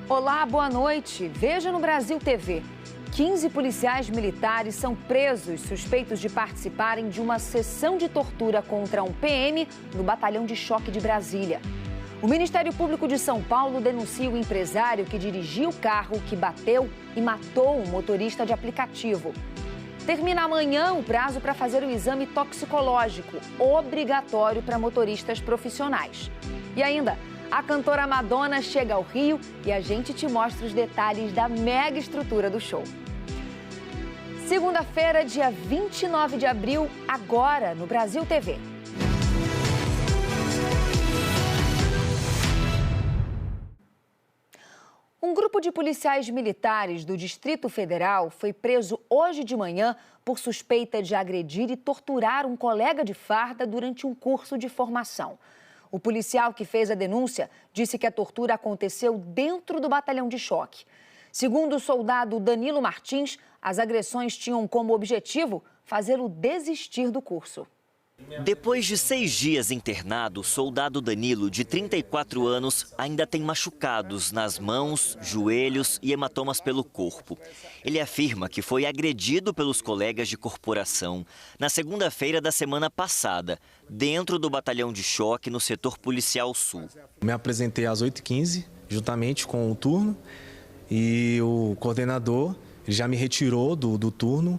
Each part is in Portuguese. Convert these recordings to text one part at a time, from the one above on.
Olá, boa noite. Veja no Brasil TV. 15 policiais militares são presos suspeitos de participarem de uma sessão de tortura contra um PM no Batalhão de Choque de Brasília. O Ministério Público de São Paulo denuncia o empresário que dirigia o carro que bateu e matou um motorista de aplicativo. Termina amanhã o prazo para fazer o exame toxicológico, obrigatório para motoristas profissionais. E ainda, a cantora Madonna chega ao Rio e a gente te mostra os detalhes da mega estrutura do show. Segunda-feira, dia 29 de abril, agora no Brasil TV. Um grupo de policiais militares do Distrito Federal foi preso hoje de manhã por suspeita de agredir e torturar um colega de farda durante um curso de formação. O policial que fez a denúncia disse que a tortura aconteceu dentro do batalhão de choque. Segundo o soldado Danilo Martins, as agressões tinham como objetivo fazê-lo desistir do curso. Depois de 6 dias internado, o soldado Danilo, de 34 anos, ainda tem machucados nas mãos, joelhos e hematomas pelo corpo. Ele afirma que foi agredido pelos colegas de corporação na segunda-feira da semana passada, dentro do batalhão de choque no setor policial sul. Me apresentei às 8h15, juntamente com o turno, e o coordenador já me retirou do turno,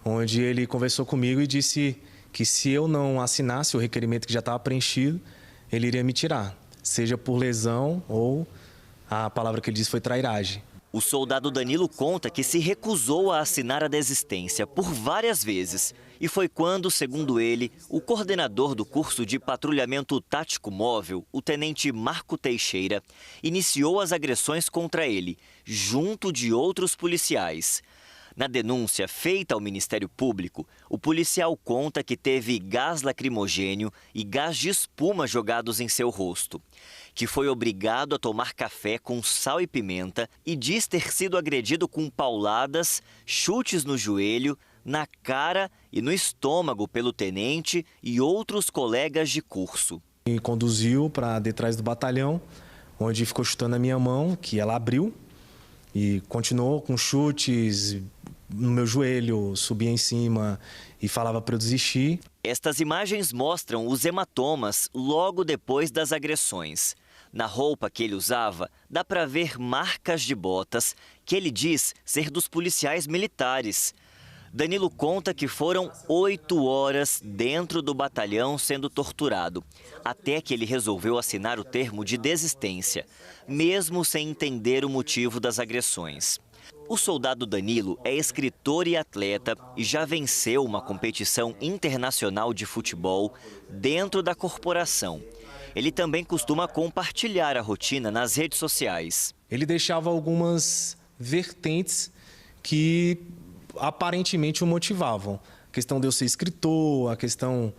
onde ele conversou comigo e disse que se eu não assinasse o requerimento que já estava preenchido, ele iria me tirar, seja por lesão ou a palavra que ele disse foi trairagem. O soldado Danilo conta que se recusou a assinar a desistência por várias vezes. E foi quando, segundo ele, o coordenador do curso de patrulhamento tático móvel, o tenente Marco Teixeira, iniciou as agressões contra ele, junto de outros policiais. Na denúncia feita ao Ministério Público, o policial conta que teve gás lacrimogênio e gás de espuma jogados em seu rosto, que foi obrigado a tomar café com sal e pimenta e diz ter sido agredido com pauladas, chutes no joelho, na cara e no estômago pelo tenente e outros colegas de curso. Me conduziu para detrás do batalhão, onde ficou chutando a minha mão, que ela abriu, e continuou com chutes no meu joelho, subia em cima e falava para eu desistir. Estas imagens mostram os hematomas logo depois das agressões. Na roupa que ele usava, dá para ver marcas de botas que ele diz ser dos policiais militares. Danilo conta que foram 8 horas dentro do batalhão sendo torturado, até que ele resolveu assinar o termo de desistência, mesmo sem entender o motivo das agressões. O soldado Danilo é escritor e atleta e já venceu uma competição internacional de futebol dentro da corporação. Ele também costuma compartilhar a rotina nas redes sociais. Ele deixava algumas vertentes que aparentemente o motivavam. A questão de eu ser escritor, a questão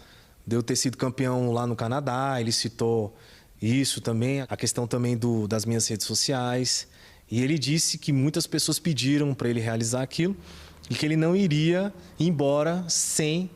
de eu ter sido campeão lá no Canadá, ele citou isso também, a questão também das minhas redes sociais. E ele disse que muitas pessoas pediram para ele realizar aquilo e que ele não iria embora sem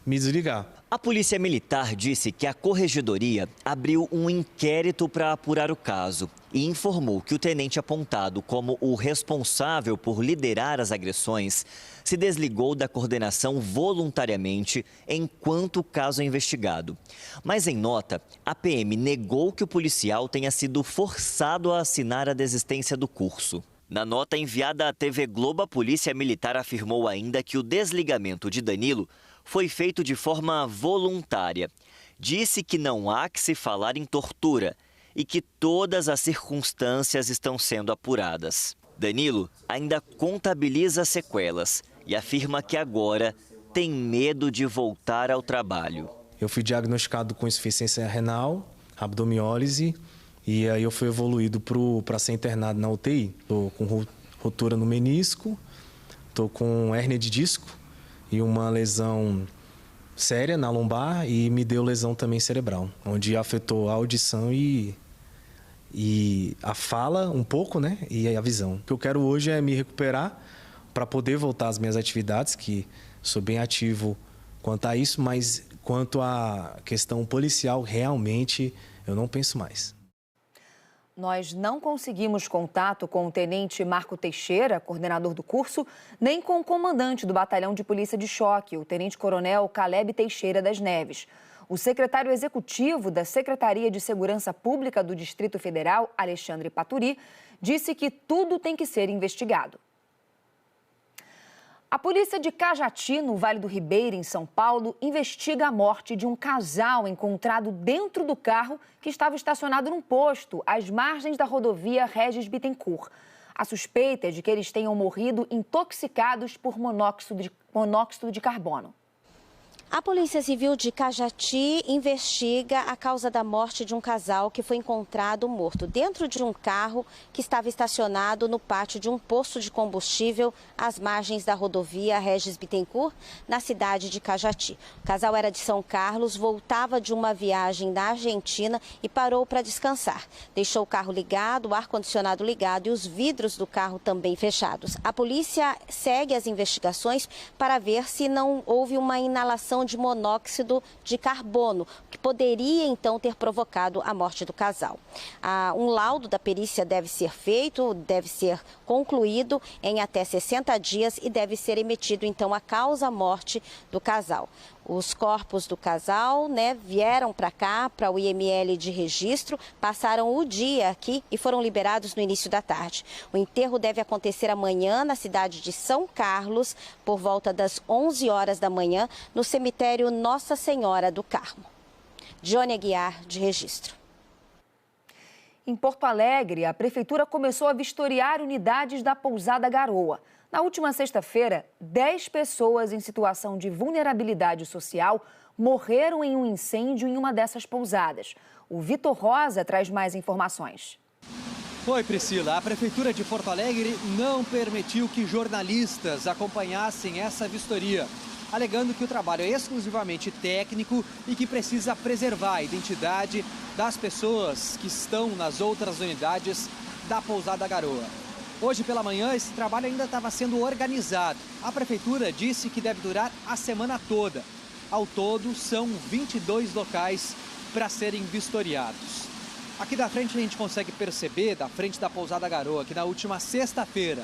me desligar. A Polícia Militar disse que a Corregedoria abriu um inquérito para apurar o caso e informou que o tenente apontado como o responsável por liderar as agressões se desligou da coordenação voluntariamente enquanto o caso é investigado. Mas em nota, a PM negou que o policial tenha sido forçado a assinar a desistência do curso. Na nota enviada à TV Globo, a Polícia Militar afirmou ainda que o desligamento de Danilo foi feito de forma voluntária. Disse que não há que se falar em tortura e que todas as circunstâncias estão sendo apuradas. Danilo ainda contabiliza sequelas e afirma que agora tem medo de voltar ao trabalho. Eu fui diagnosticado com insuficiência renal, abdomiólise, e aí eu fui evoluído para ser internado na UTI. Estou com rotura no menisco, estou com hérnia de disco e uma lesão séria na lombar e me deu lesão também cerebral, onde afetou a audição e a fala um pouco, né? E a visão. O que eu quero hoje é me recuperar para poder voltar às minhas atividades, que sou bem ativo quanto a isso, mas quanto à questão policial, realmente eu não penso mais. Nós não conseguimos contato com o tenente Marco Teixeira, coordenador do curso, nem com o comandante do Batalhão de Polícia de Choque, o tenente-coronel Caleb Teixeira das Neves. O secretário executivo da Secretaria de Segurança Pública do Distrito Federal, Alexandre Paturi, disse que tudo tem que ser investigado. A polícia de Cajati, no Vale do Ribeira, em São Paulo, investiga a morte de um casal encontrado dentro do carro que estava estacionado num posto, às margens da rodovia Regis Bittencourt. A suspeita é de que eles tenham morrido intoxicados por monóxido de carbono. A Polícia Civil de Cajati investiga a causa da morte de um casal que foi encontrado morto dentro de um carro que estava estacionado no pátio de um posto de combustível às margens da rodovia Regis Bittencourt, na cidade de Cajati. O casal era de São Carlos, voltava de uma viagem da Argentina e parou para descansar. Deixou o carro ligado, o ar-condicionado ligado e os vidros do carro também fechados. A polícia segue as investigações para ver se não houve uma inalação de monóxido de carbono, que poderia então ter provocado a morte do casal. Um laudo da perícia deve ser feito, deve ser concluído em até 60 dias e deve ser emitido então a causa-morte do casal. Os corpos do casal, vieram para cá, para o IML de registro, passaram o dia aqui e foram liberados no início da tarde. O enterro deve acontecer amanhã na cidade de São Carlos, por volta das 11 horas da manhã, no cemitério Nossa Senhora do Carmo. Johnny Aguiar, de registro. Em Porto Alegre, a prefeitura começou a vistoriar unidades da pousada Garoa. Na última sexta-feira, 10 pessoas em situação de vulnerabilidade social morreram em um incêndio em uma dessas pousadas. O Vitor Rosa traz mais informações. Oi, Priscila. A Prefeitura de Porto Alegre não permitiu que jornalistas acompanhassem essa vistoria, alegando que o trabalho é exclusivamente técnico e que precisa preservar a identidade das pessoas que estão nas outras unidades da pousada Garoa. Hoje pela manhã, esse trabalho ainda estava sendo organizado. A Prefeitura disse que deve durar a semana toda. Ao todo, são 22 locais para serem vistoriados. Aqui da frente a gente consegue perceber, da frente da pousada Garoa, que na última sexta-feira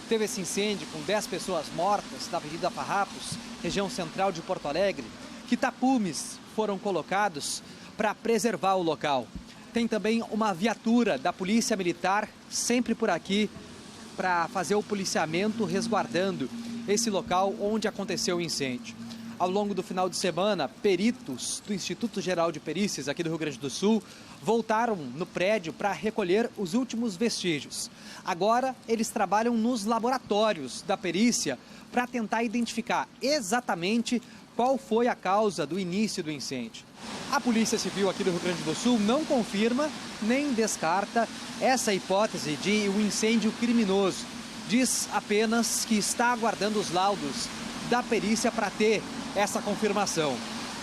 teve esse incêndio com 10 pessoas mortas na Avenida Farrapos, região central de Porto Alegre, que tapumes foram colocados para preservar o local. Tem também uma viatura da Polícia Militar sempre por aqui para fazer o policiamento resguardando esse local onde aconteceu o incêndio. Ao longo do final de semana, peritos do Instituto Geral de Perícias aqui do Rio Grande do Sul voltaram no prédio para recolher os últimos vestígios. Agora, eles trabalham nos laboratórios da perícia para tentar identificar exatamente qual foi a causa do início do incêndio. A Polícia Civil aqui do Rio Grande do Sul não confirma nem descarta essa hipótese de um incêndio criminoso. Diz apenas que está aguardando os laudos da perícia para ter essa confirmação.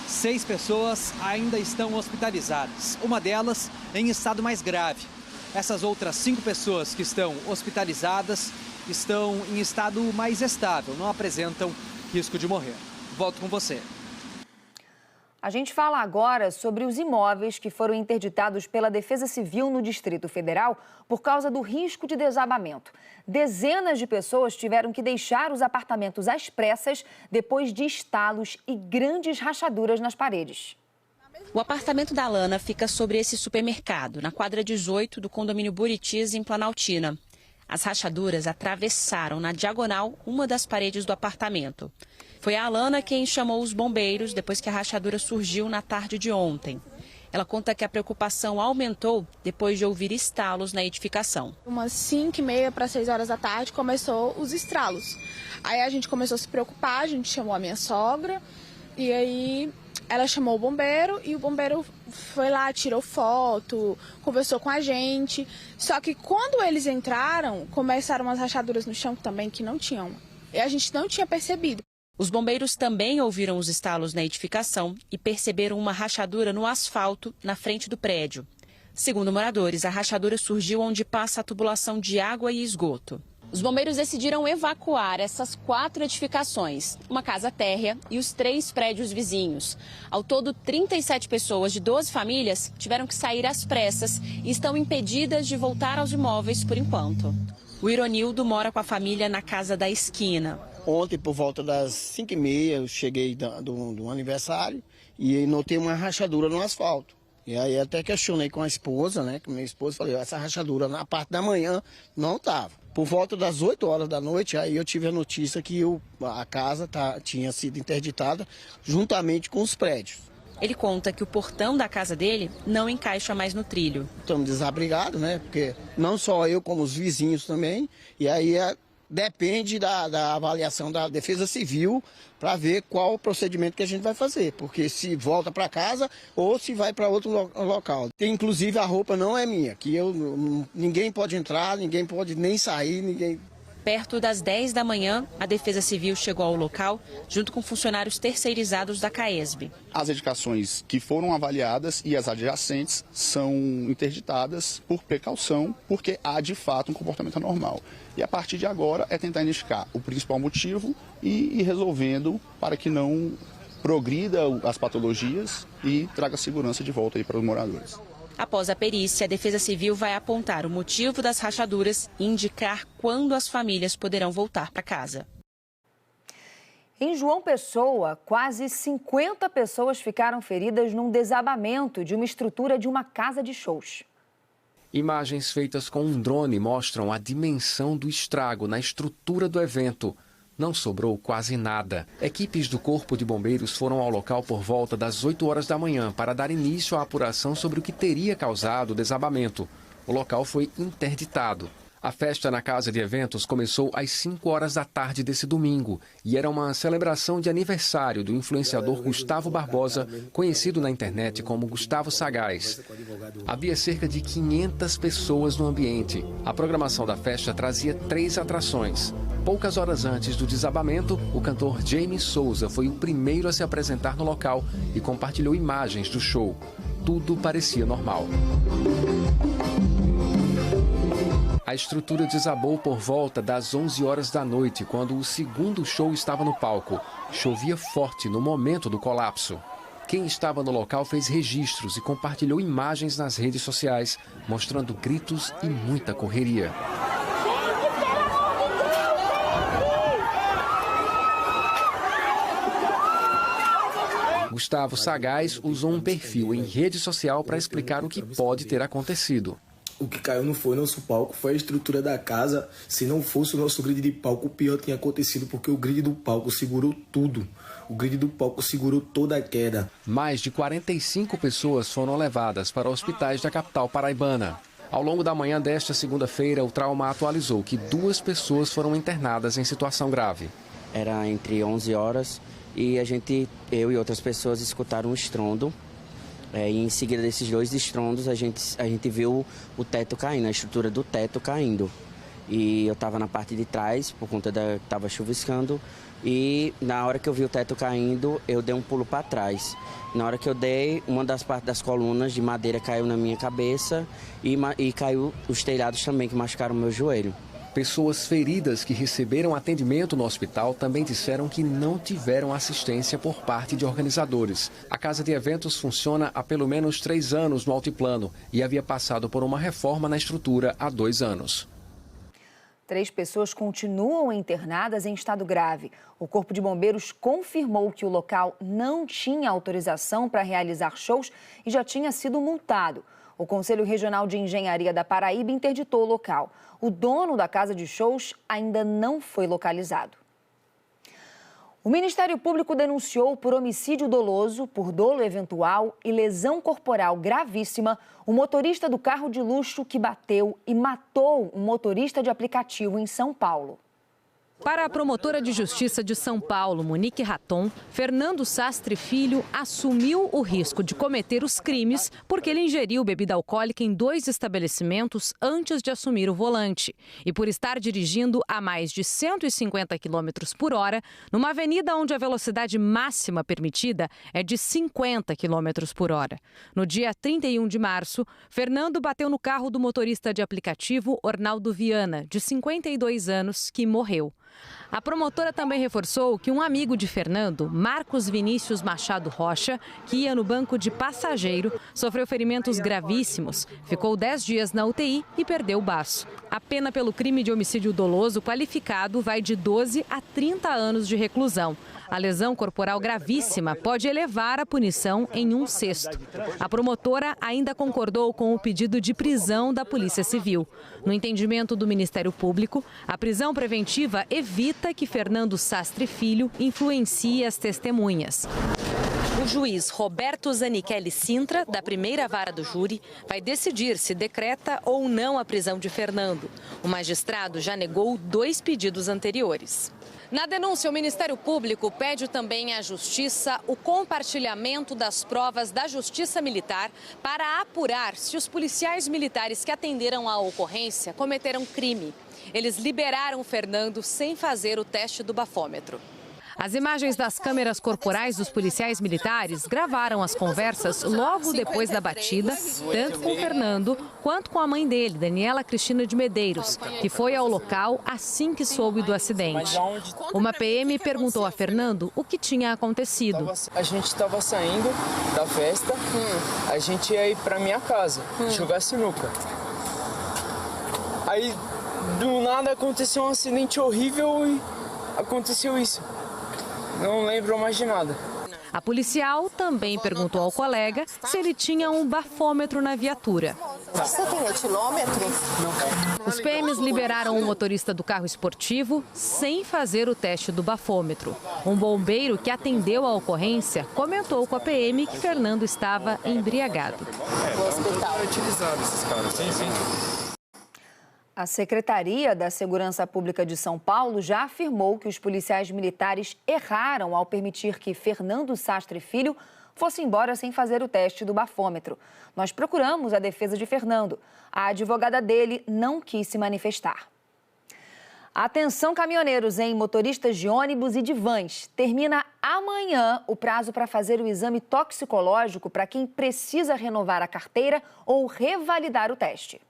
6 pessoas ainda estão hospitalizadas, uma delas em estado mais grave. Essas outras 5 pessoas que estão hospitalizadas estão em estado mais estável, não apresentam risco de morrer. Volto com você. A gente fala agora sobre os imóveis que foram interditados pela Defesa Civil no Distrito Federal por causa do risco de desabamento. Dezenas de pessoas tiveram que deixar os apartamentos às pressas depois de estalos e grandes rachaduras nas paredes. O apartamento da Alana fica sobre esse supermercado, na quadra 18 do condomínio Buritis, em Planaltina. As rachaduras atravessaram na diagonal uma das paredes do apartamento. Foi a Alana quem chamou os bombeiros depois que a rachadura surgiu na tarde de ontem. Ela conta que a preocupação aumentou depois de ouvir estalos na edificação. Umas 5h30 para 6 horas da tarde começou os estralos. Aí a gente começou a se preocupar, a gente chamou a minha sogra e aí ela chamou o bombeiro e o bombeiro foi lá, tirou foto, conversou com a gente. Só que quando eles entraram, começaram umas rachaduras no chão também que não tinham. E a gente não tinha percebido. Os bombeiros também ouviram os estalos na edificação e perceberam uma rachadura no asfalto na frente do prédio. Segundo moradores, a rachadura surgiu onde passa a tubulação de água e esgoto. Os bombeiros decidiram evacuar essas 4 edificações, uma casa térrea e os 3 prédios vizinhos. Ao todo, 37 pessoas de 12 famílias tiveram que sair às pressas e estão impedidas de voltar aos imóveis por enquanto. O Ironildo mora com a família na casa da esquina. Ontem, por volta das 5h30, eu cheguei do aniversário e notei uma rachadura no asfalto. E aí até questionei com a esposa, né? Com minha esposa, falei, essa rachadura na parte da manhã não estava. Por volta das 8 horas da noite, aí eu tive a notícia que a casa tinha sido interditada juntamente com os prédios. Ele conta que o portão da casa dele não encaixa mais no trilho. Estamos desabrigados, né? Porque não só eu, como os vizinhos também. E aí depende da avaliação da Defesa Civil para ver qual o procedimento que a gente vai fazer. Porque se volta para casa ou se vai para outro local. Inclusive a roupa não é minha, que ninguém pode entrar, ninguém pode nem sair, ninguém... Perto das 10 da manhã, a Defesa Civil chegou ao local junto com funcionários terceirizados da CAESB. As edificações que foram avaliadas e as adjacentes são interditadas por precaução, porque há de fato um comportamento anormal. E a partir de agora é tentar identificar o principal motivo e ir resolvendo para que não progrida as patologias e traga segurança de volta aí para os moradores. Após a perícia, a Defesa Civil vai apontar o motivo das rachaduras e indicar quando as famílias poderão voltar para casa. Em João Pessoa, quase 50 pessoas ficaram feridas num desabamento de uma estrutura de uma casa de shows. Imagens feitas com um drone mostram a dimensão do estrago na estrutura do evento. Não sobrou quase nada. Equipes do Corpo de Bombeiros foram ao local por volta das 8 horas da manhã para dar início à apuração sobre o que teria causado o desabamento. O local foi interditado. A festa na casa de eventos começou às 5 horas da tarde desse domingo e era uma celebração de aniversário do influenciador Gustavo Barbosa, conhecido na internet como Gustavo Sagaz. Havia cerca de 500 pessoas no ambiente. A programação da festa trazia 3 atrações. Poucas horas antes do desabamento, o cantor Jaime Souza foi o primeiro a se apresentar no local e compartilhou imagens do show. Tudo parecia normal. A estrutura desabou por volta das 11 horas da noite, quando o segundo show estava no palco. Chovia forte no momento do colapso. Quem estava no local fez registros e compartilhou imagens nas redes sociais, mostrando gritos e muita correria. Gustavo Sagaz usou um perfil em rede social para explicar o que pode ter acontecido. O que caiu não foi nosso palco, foi a estrutura da casa. Se não fosse o nosso grid de palco, o pior tinha acontecido, porque o grid do palco segurou tudo. O grid do palco segurou toda a queda. Mais de 45 pessoas foram levadas para hospitais da capital paraibana. Ao longo da manhã desta segunda-feira, o Trauma atualizou que 2 pessoas foram internadas em situação grave. Era entre 11 horas e eu e outras pessoas escutaram um estrondo. E em seguida desses 2 estrondos, a gente viu o teto caindo, a estrutura do teto caindo. E eu estava na parte de trás, por conta da que estava chuviscando. E na hora que eu vi o teto caindo, eu dei um pulo para trás. Na hora que eu dei, uma das partes das colunas de madeira caiu na minha cabeça e caiu os telhados também, que machucaram o meu joelho. Pessoas feridas que receberam atendimento no hospital também disseram que não tiveram assistência por parte de organizadores. A casa de eventos funciona há pelo menos 3 anos no altiplano e havia passado por uma reforma na estrutura há 2 anos. 3 pessoas continuam internadas em estado grave. O Corpo de Bombeiros confirmou que o local não tinha autorização para realizar shows e já tinha sido multado. O Conselho Regional de Engenharia da Paraíba interditou o local. O dono da casa de shows ainda não foi localizado. O Ministério Público denunciou por homicídio doloso, por dolo eventual e lesão corporal gravíssima o motorista do carro de luxo que bateu e matou um motorista de aplicativo em São Paulo. Para a promotora de justiça de São Paulo, Monique Raton, Fernando Sastre Filho assumiu o risco de cometer os crimes porque ele ingeriu bebida alcoólica em 2 estabelecimentos antes de assumir o volante. E por estar dirigindo a mais de 150 km por hora, numa avenida onde a velocidade máxima permitida é de 50 km por hora. No dia 31 de março, Fernando bateu no carro do motorista de aplicativo Ornaldo Viana, de 52 anos, que morreu. A promotora também reforçou que um amigo de Fernando, Marcos Vinícius Machado Rocha, que ia no banco de passageiro, sofreu ferimentos gravíssimos, ficou 10 dias na UTI e perdeu o baço. A pena pelo crime de homicídio doloso qualificado vai de 12 a 30 anos de reclusão. A lesão corporal gravíssima pode elevar a punição em 1/6. A promotora ainda concordou com o pedido de prisão da Polícia Civil. No entendimento do Ministério Público, a prisão preventiva evita que Fernando Sastre Filho influencie as testemunhas. O juiz Roberto Zanichelli Sintra, da primeira vara do júri, vai decidir se decreta ou não a prisão de Fernando. O magistrado já negou 2 pedidos anteriores. Na denúncia, o Ministério Público pede também à Justiça o compartilhamento das provas da Justiça Militar para apurar se os policiais militares que atenderam à ocorrência cometeram crime. Eles liberaram Fernando sem fazer o teste do bafômetro. As imagens das câmeras corporais dos policiais militares gravaram as conversas logo depois da batida, tanto com Fernando quanto com a mãe dele, Daniela Cristina de Medeiros, que foi ao local assim que soube do acidente. Uma PM perguntou a Fernando o que tinha acontecido. A gente estava saindo da festa, a gente ia ir para minha casa, jogar sinuca. Aí, do nada, aconteceu um acidente horrível e aconteceu isso. Não lembro mais de nada. A policial também perguntou ao colega se ele tinha um bafômetro na viatura. Você tem etilômetro? Não. Os PMs liberaram o motorista do carro esportivo sem fazer o teste do bafômetro. Um bombeiro que atendeu a ocorrência comentou com a PM que Fernando estava embriagado. A Secretaria da Segurança Pública de São Paulo já afirmou que os policiais militares erraram ao permitir que Fernando Sastre Filho fosse embora sem fazer o teste do bafômetro. Nós procuramos a defesa de Fernando. A advogada dele não quis se manifestar. Atenção, caminhoneiros, hein? Motoristas de ônibus e de vans. Termina amanhã o prazo para fazer o exame toxicológico para quem precisa renovar a carteira ou revalidar o teste.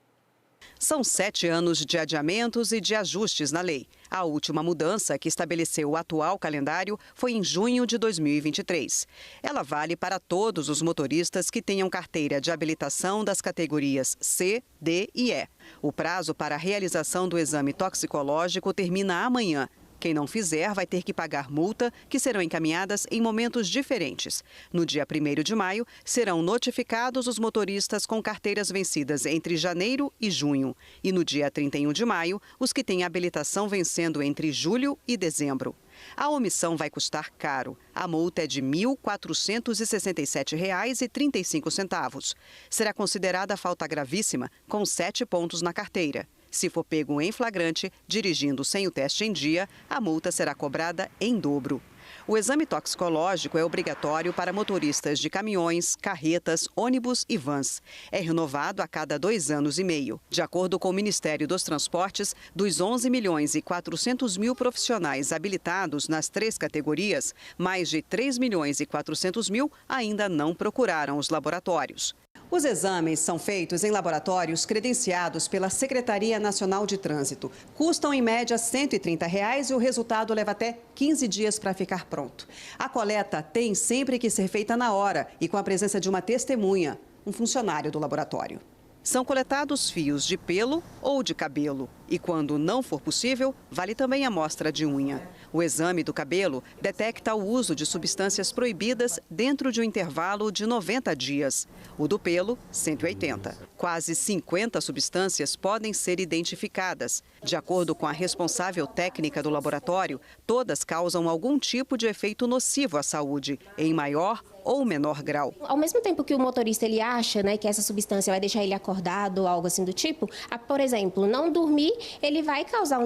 São 7 anos de adiamentos e de ajustes na lei. A última mudança, que estabeleceu o atual calendário, foi em junho de 2023. Ela vale para todos os motoristas que tenham carteira de habilitação das categorias C, D e E. O prazo para a realização do exame toxicológico termina amanhã. Quem não fizer vai ter que pagar multa, que serão encaminhadas em momentos diferentes. No dia 1º de maio, serão notificados os motoristas com carteiras vencidas entre janeiro e junho. E no dia 31 de maio, os que têm habilitação vencendo entre julho e dezembro. A omissão vai custar caro. A multa é de R$ 1.467,35. Será considerada falta gravíssima, com 7 pontos na carteira. Se for pego em flagrante, dirigindo sem o teste em dia, a multa será cobrada em dobro. O exame toxicológico é obrigatório para motoristas de caminhões, carretas, ônibus e vans. É renovado a cada 2 anos e meio. De acordo com o Ministério dos Transportes, dos 11.400.000 profissionais habilitados nas 3 categorias, mais de 3.400.000 ainda não procuraram os laboratórios. Os exames são feitos em laboratórios credenciados pela Secretaria Nacional de Trânsito. Custam em média R$ 130 e o resultado leva até 15 dias para ficar pronto. A coleta tem sempre que ser feita na hora e com a presença de uma testemunha, um funcionário do laboratório. São coletados fios de pelo ou de cabelo. E quando não for possível, vale também a amostra de unha. O exame do cabelo detecta o uso de substâncias proibidas dentro de um intervalo de 90 dias. O do pelo, 180. Quase 50 substâncias podem ser identificadas. De acordo com a responsável técnica do laboratório, todas causam algum tipo de efeito nocivo à saúde, em maior ou menor grau. Ao mesmo tempo que o motorista ele acha, né, que essa substância vai deixar ele acordado ou algo assim do tipo, por exemplo, não dormir, ele vai causar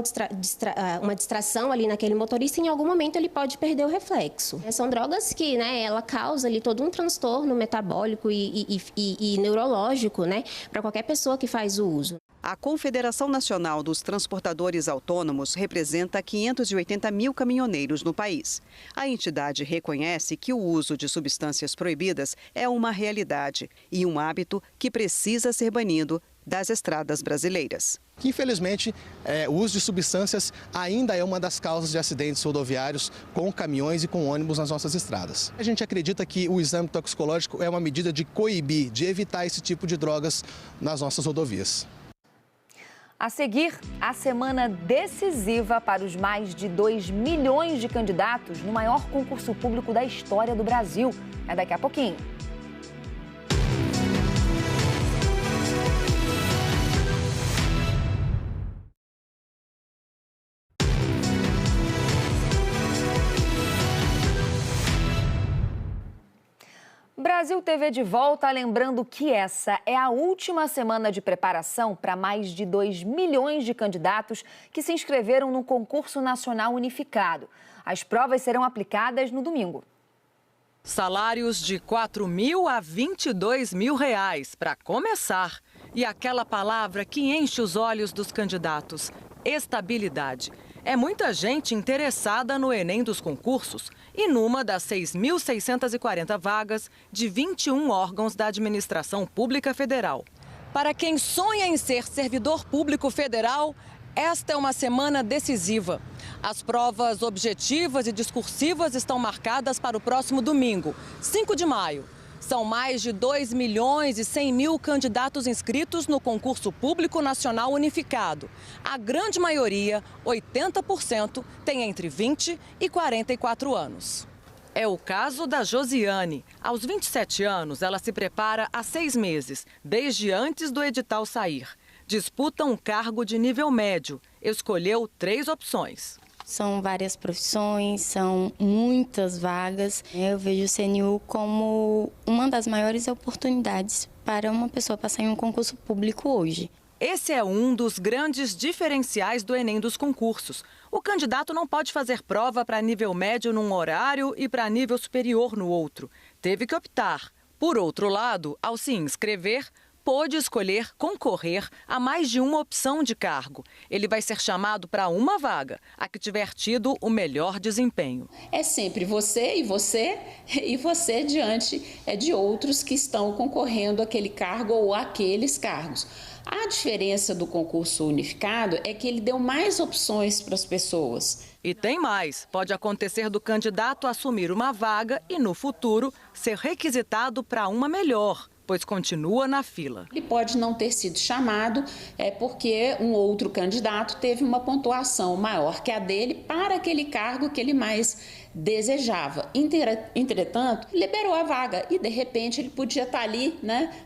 uma distração ali naquele motorista e em algum momento ele pode perder o reflexo. São drogas que, né, ela causa ali todo um transtorno metabólico e neurológico, né, para qualquer pessoa que faz o uso. A Confederação Nacional dos Transportadores Autônomos representa 580 mil caminhoneiros no país. A entidade reconhece que o uso de substâncias proibidas é uma realidade e um hábito que precisa ser banido das estradas brasileiras. Infelizmente, o uso de substâncias ainda é uma das causas de acidentes rodoviários com caminhões e com ônibus nas nossas estradas. A gente acredita que o exame toxicológico é uma medida de coibir, de evitar esse tipo de drogas nas nossas rodovias. A seguir, a semana decisiva para os mais de 2 milhões de candidatos no maior concurso público da história do Brasil. É daqui a pouquinho. Brasil TV de volta, lembrando que essa é a última semana de preparação para mais de 2 milhões de candidatos que se inscreveram no concurso nacional unificado. As provas serão aplicadas no domingo. Salários de R$ 4.000 a R$ 22.000 para começar. E aquela palavra que enche os olhos dos candidatos: estabilidade. É muita gente interessada no Enem dos concursos e numa das 6.640 vagas de 21 órgãos da administração pública federal. Para quem sonha em ser servidor público federal, esta é uma semana decisiva. As provas objetivas e discursivas estão marcadas para o próximo domingo, 5 de maio. São mais de 2 milhões e 100 mil candidatos inscritos no concurso público nacional unificado. A grande maioria, 80%, tem entre 20 e 44 anos. É o caso da Josiane. Aos 27 anos, ela se prepara há 6 meses, desde antes do edital sair. Disputa um cargo de nível médio. Escolheu 3 opções. São várias profissões, são muitas vagas. Eu vejo o CNU como uma das maiores oportunidades para uma pessoa passar em um concurso público hoje. Esse é um dos grandes diferenciais do Enem dos concursos. O candidato não pode fazer prova para nível médio num horário e para nível superior no outro. Teve que optar. Por outro lado, ao se inscrever, pôde escolher concorrer a mais de uma opção de cargo. Ele vai ser chamado para uma vaga, a que tiver tido o melhor desempenho. É sempre você e você e você diante de outros que estão concorrendo àquele cargo ou àqueles cargos. A diferença do concurso unificado é que ele deu mais opções para as pessoas. E tem mais. Pode acontecer do candidato assumir uma vaga e, no futuro, ser requisitado para uma melhor, pois continua na fila. Ele pode não ter sido chamado porque um outro candidato teve uma pontuação maior que a dele para aquele cargo que ele mais desejava. Entretanto, liberou a vaga e, de repente, ele podia estar ali,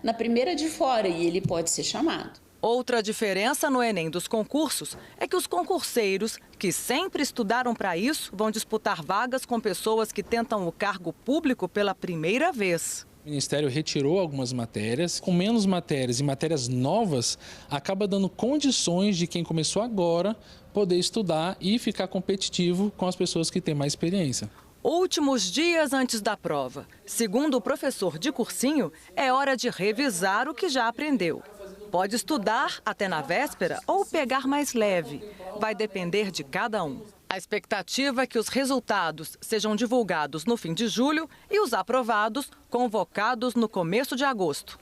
na primeira de fora e ele pode ser chamado. Outra diferença no Enem dos concursos é que os concurseiros, que sempre estudaram para isso, vão disputar vagas com pessoas que tentam o cargo público pela primeira vez. O Ministério retirou algumas matérias. Com menos matérias e matérias novas, acaba dando condições de quem começou agora poder estudar e ficar competitivo com as pessoas que têm mais experiência. Últimos dias antes da prova. Segundo o professor de cursinho, é hora de revisar o que já aprendeu. Pode estudar até na véspera ou pegar mais leve. Vai depender de cada um. A expectativa é que os resultados sejam divulgados no fim de julho e os aprovados convocados no começo de agosto.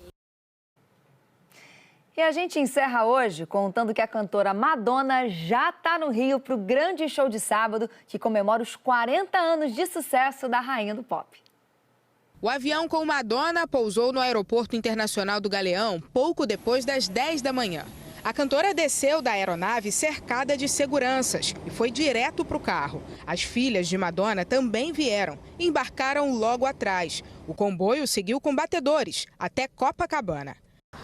E a gente encerra hoje contando que a cantora Madonna já está no Rio para o grande show de sábado, que comemora os 40 anos de sucesso da rainha do pop. O avião com Madonna pousou no Aeroporto Internacional do Galeão pouco depois das 10 da manhã. A cantora desceu da aeronave cercada de seguranças e foi direto para o carro. As filhas de Madonna também vieram e embarcaram logo atrás. O comboio seguiu com batedores até Copacabana.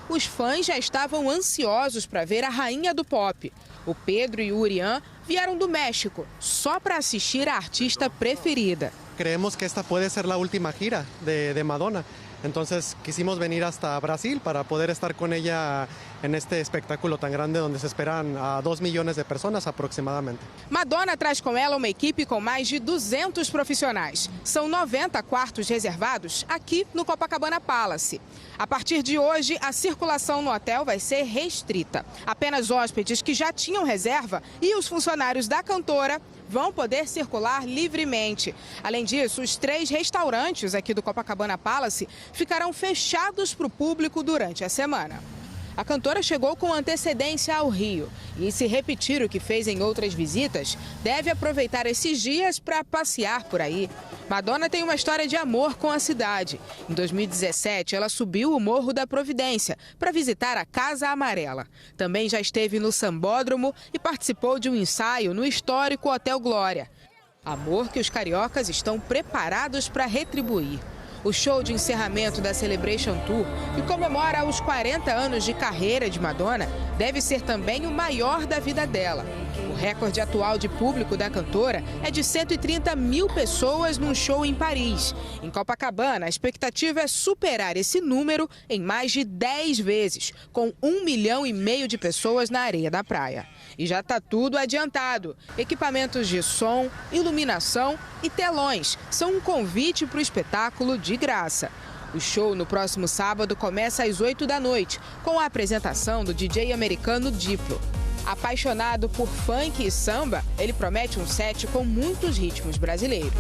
Os fãs já estavam ansiosos para ver a rainha do pop. O Pedro e o Urian vieram do México só para assistir a artista preferida. Creemos que esta puede ser la última gira de Madonna. Entonces quisimos venir hasta Brasil para poder estar con ella en este espectáculo tan grande donde se esperan a 2 millones de personas aproximadamente. Madonna traz com ela uma equipe com mais de 200 profissionais. São 90 quartos reservados aqui no Copacabana Palace. A partir de hoje, a circulação no hotel vai ser restrita. Apenas hóspedes que já tinham reserva e os funcionários da cantora vão poder circular livremente. Além disso, os 3 restaurantes aqui do Copacabana Palace ficarão fechados para o público durante a semana. A cantora chegou com antecedência ao Rio e, se repetir o que fez em outras visitas, deve aproveitar esses dias para passear por aí. Madonna tem uma história de amor com a cidade. Em 2017, ela subiu o Morro da Providência para visitar a Casa Amarela. Também já esteve no Sambódromo e participou de um ensaio no histórico Hotel Glória. Amor que os cariocas estão preparados para retribuir. O show de encerramento da Celebration Tour, que comemora os 40 anos de carreira de Madonna, deve ser também o maior da vida dela. O recorde atual de público da cantora é de 130 mil pessoas num show em Paris. Em Copacabana, a expectativa é superar esse número em mais de 10 vezes, com 1,5 milhão de pessoas na areia da praia. E já está tudo adiantado. Equipamentos de som, iluminação e telões são um convite para o espetáculo de graça. O show no próximo sábado começa às 8 da noite, com a apresentação do DJ americano Diplo. Apaixonado por funk e samba, ele promete um set com muitos ritmos brasileiros.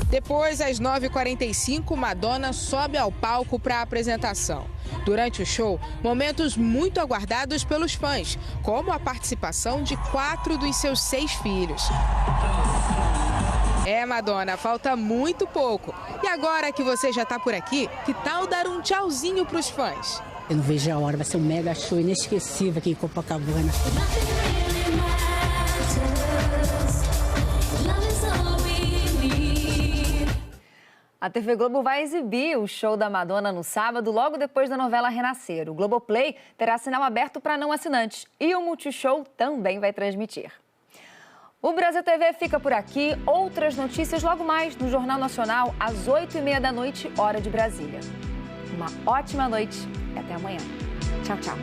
Depois, às 9h45, Madonna sobe ao palco para a apresentação. Durante o show, momentos muito aguardados pelos fãs, como a participação de 4 dos seus 6 filhos. Madonna, falta muito pouco. E agora que você já está por aqui, que tal dar um tchauzinho para os fãs? Eu não vejo a hora, vai ser um mega show inesquecível aqui em Copacabana. A TV Globo vai exibir o show da Madonna no sábado, logo depois da novela Renascer. O Globoplay terá sinal aberto para não assinantes e o Multishow também vai transmitir. O Brasil TV fica por aqui. Outras notícias logo mais no Jornal Nacional, às 8h30 da noite, hora de Brasília. Uma ótima noite e até amanhã. Tchau, tchau.